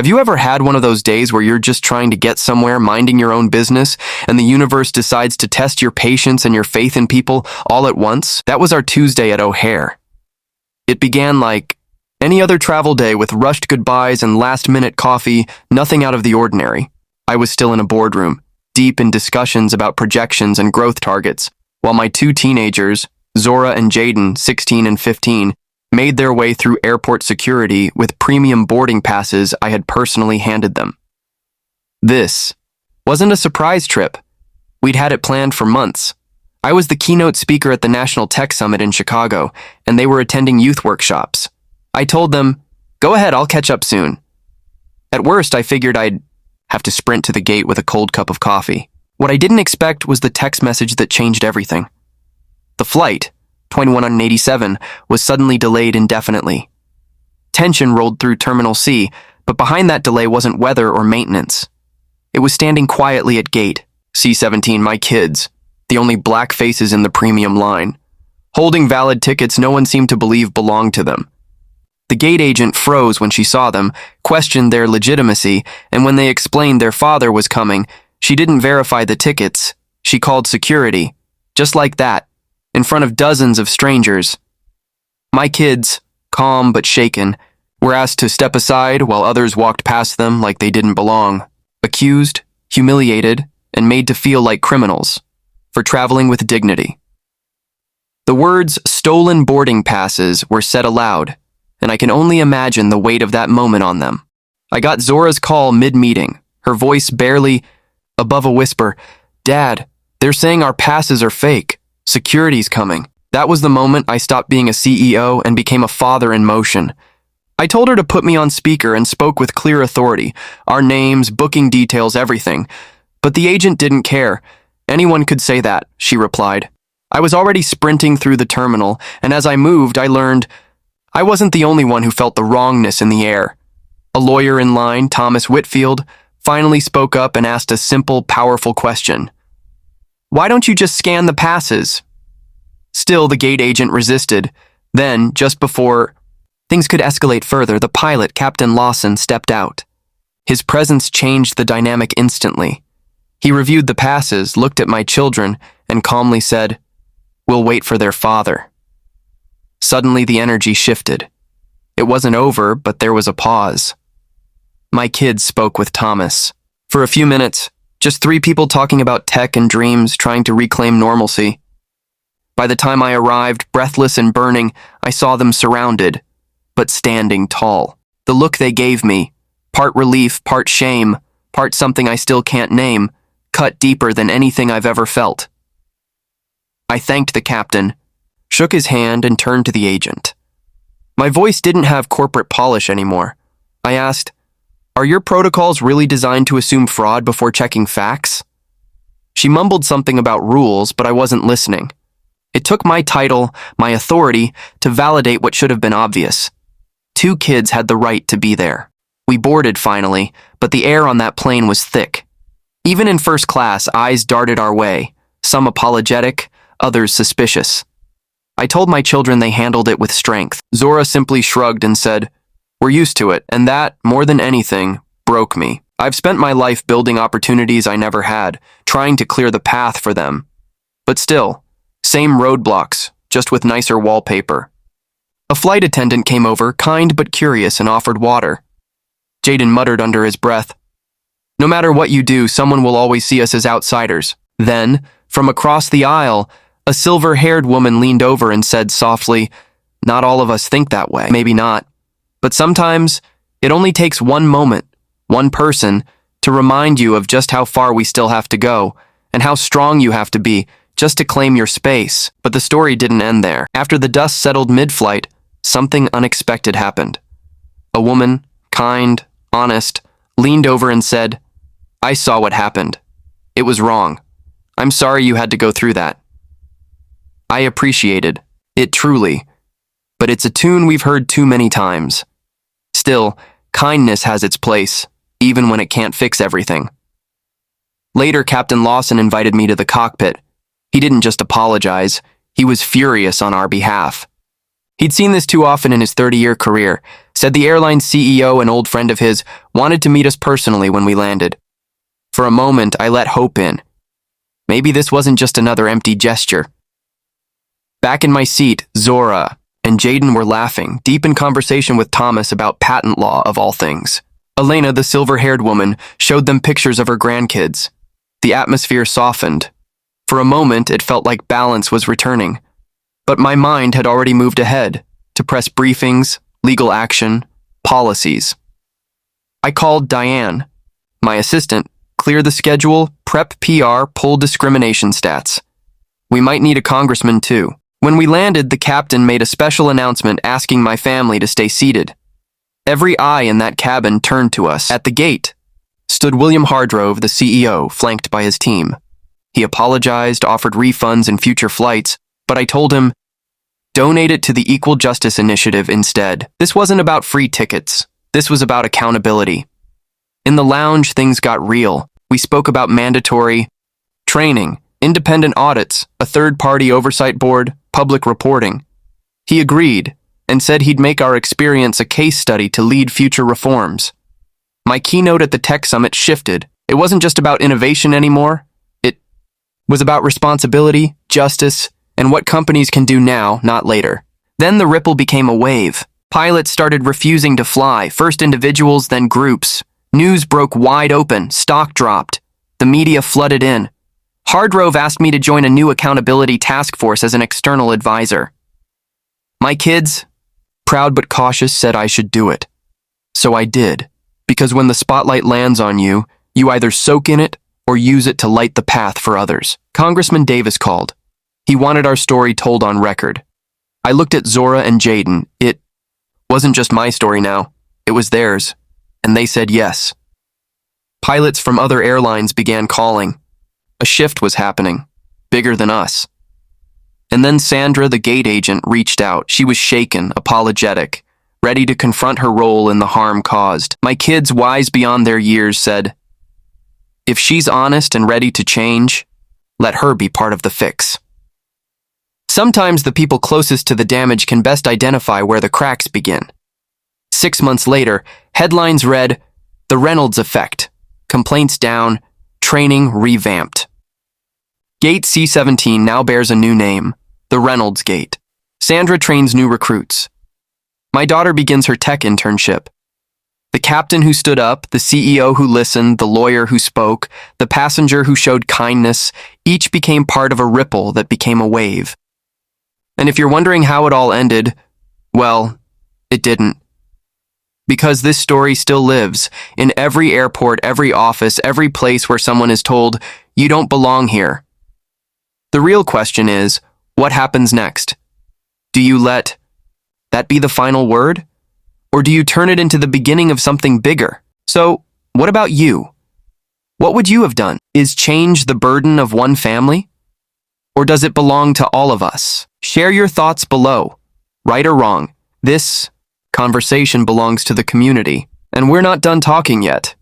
Have you ever had one of those days where you're just trying to get somewhere, minding your own business, and the universe decides to test your patience and your faith in people all at once? That was our Tuesday at O'Hare. It began like any other travel day with rushed goodbyes and last-minute coffee, nothing out of the ordinary. I was still in a boardroom, deep in discussions about projections and growth targets, while my two teenagers, Zora and Jaden, 16 and 15, made their way through airport security with premium boarding passes I had personally handed them. This wasn't a surprise trip. We'd had it planned for months. I was the keynote speaker at the National Tech Summit in Chicago, and they were attending youth workshops. I told them, "Go ahead, I'll catch up soon." At worst, I figured I'd have to sprint to the gate with a cold cup of coffee. What I didn't expect was the text message that changed everything. The flight, 2187, was suddenly delayed indefinitely. Tension rolled through Terminal C, but behind that delay wasn't weather or maintenance. It was standing quietly at Gate C17, my kids, the only black faces in the premium line. Holding valid tickets no one seemed to believe belonged to them. The gate agent froze when she saw them, questioned their legitimacy, and when they explained their father was coming, she didn't verify the tickets. She called security. Just like that, in front of dozens of strangers. My kids, calm but shaken, were asked to step aside while others walked past them like they didn't belong, accused, humiliated, and made to feel like criminals for traveling with dignity. The words "stolen boarding passes" were said aloud, and I can only imagine the weight of that moment on them. I got Zora's call mid-meeting, her voice barely above a whisper. "Dad, they're saying our passes are fake. Security's coming." That was the moment I stopped being a CEO and became a father in motion. I told her to put me on speaker and spoke with clear authority, our names, booking details, everything. But the agent didn't care. "Anyone could say that," she replied. I was already sprinting through the terminal, and as I moved, I learned I wasn't the only one who felt the wrongness in the air. A lawyer in line, Thomas Whitfield, finally spoke up and asked a simple, powerful question. "Why don't you just scan the passes?" Still, the gate agent resisted. Then, just before things could escalate further, the pilot, Captain Lawson, stepped out. His presence changed the dynamic instantly. He reviewed the passes, looked at my children, and calmly said, "We'll wait for their father." Suddenly, the energy shifted. It wasn't over, but there was a pause. My kids spoke with Thomas. For a few minutes, just three people talking about tech and dreams, trying to reclaim normalcy. By the time I arrived, breathless and burning, I saw them surrounded, but standing tall. The look they gave me, part relief, part shame, part something I still can't name, cut deeper than anything I've ever felt. I thanked the captain, shook his hand, and turned to the agent. My voice didn't have corporate polish anymore. I asked, "Are your protocols really designed to assume fraud before checking facts?" She mumbled something about rules, but I wasn't listening. It took my title, my authority, to validate what should have been obvious. Two kids had the right to be there. We boarded finally, but the air on that plane was thick. Even in first class, eyes darted our way, some apologetic, others suspicious. I told my children they handled it with strength. Zora simply shrugged and said, "We're used to it," and that, more than anything, broke me. I've spent my life building opportunities I never had, trying to clear the path for them. But still, same roadblocks, just with nicer wallpaper. A flight attendant came over, kind but curious, and offered water. Jaden muttered under his breath, "No matter what you do, someone will always see us as outsiders." Then, from across the aisle, a silver-haired woman leaned over and said softly, "Not all of us think that way." Maybe not. But sometimes, it only takes one moment, one person, to remind you of just how far we still have to go, and how strong you have to be just to claim your space. But the story didn't end there. After the dust settled mid-flight, something unexpected happened. A woman, kind, honest, leaned over and said, "I saw what happened. It was wrong. I'm sorry you had to go through that." I appreciated it truly, but it's a tune we've heard too many times. Still, kindness has its place, even when it can't fix everything. Later, Captain Lawson invited me to the cockpit. He didn't just apologize, he was furious on our behalf. He'd seen this too often in his 30-year career, said the airline's CEO, an old friend of his, wanted to meet us personally when we landed. For a moment, I let hope in. Maybe this wasn't just another empty gesture. Back in my seat, Zora and Jaden were laughing, deep in conversation with Thomas about patent law of all things. Elena, the silver-haired woman, showed them pictures of her grandkids. The atmosphere softened. For a moment, it felt like balance was returning. But my mind had already moved ahead to press briefings, legal action, policies. I called Diane, my assistant, clear the schedule, prep PR, pull discrimination stats. We might need a congressman too. When we landed, the captain made a special announcement asking my family to stay seated. Every eye in that cabin turned to us. At the gate stood William Hardrove, the CEO, flanked by his team. He apologized, offered refunds and future flights, but I told him, donate it to the Equal Justice Initiative instead. This wasn't about free tickets. This was about accountability. In the lounge, things got real. We spoke about mandatory training, independent audits, a third-party oversight board, public reporting. He agreed and said he'd make our experience a case study to lead future reforms. My keynote at the tech summit shifted. It wasn't just about innovation anymore. It was about responsibility, justice, and what companies can do now, not later. Then the ripple became a wave. Pilots started refusing to fly, first individuals, then groups. News broke wide open, stock dropped. The media flooded in. Hardrove asked me to join a new accountability task force as an external advisor. My kids, proud but cautious, said I should do it. So I did, because when the spotlight lands on you, you either soak in it or use it to light the path for others. Congressman Davis called. He wanted our story told on record. I looked at Zora and Jaden. It wasn't just my story now. It was theirs, and they said yes. Pilots from other airlines began calling. A shift was happening, bigger than us. And then Sandra, the gate agent, reached out. She was shaken, apologetic, ready to confront her role in the harm caused. My kids, wise beyond their years, said, if she's honest and ready to change, let her be part of the fix. Sometimes the people closest to the damage can best identify where the cracks begin. 6 months later, headlines read, "The Reynolds Effect. Complaints down, training revamped." Gate C17 now bears a new name, the Reynolds Gate. Sandra trains new recruits. My daughter begins her tech internship. The captain who stood up, the CEO who listened, the lawyer who spoke, the passenger who showed kindness, each became part of a ripple that became a wave. And if you're wondering how it all ended, well, it didn't. Because this story still lives in every airport, every office, every place where someone is told, you don't belong here. The real question is, what happens next? Do you let that be the final word? Or do you turn it into the beginning of something bigger? So, what about you? What would you have done? Is change the burden of one family? Or does it belong to all of us? Share your thoughts below. Right or wrong, this conversation belongs to the community, and we're not done talking yet.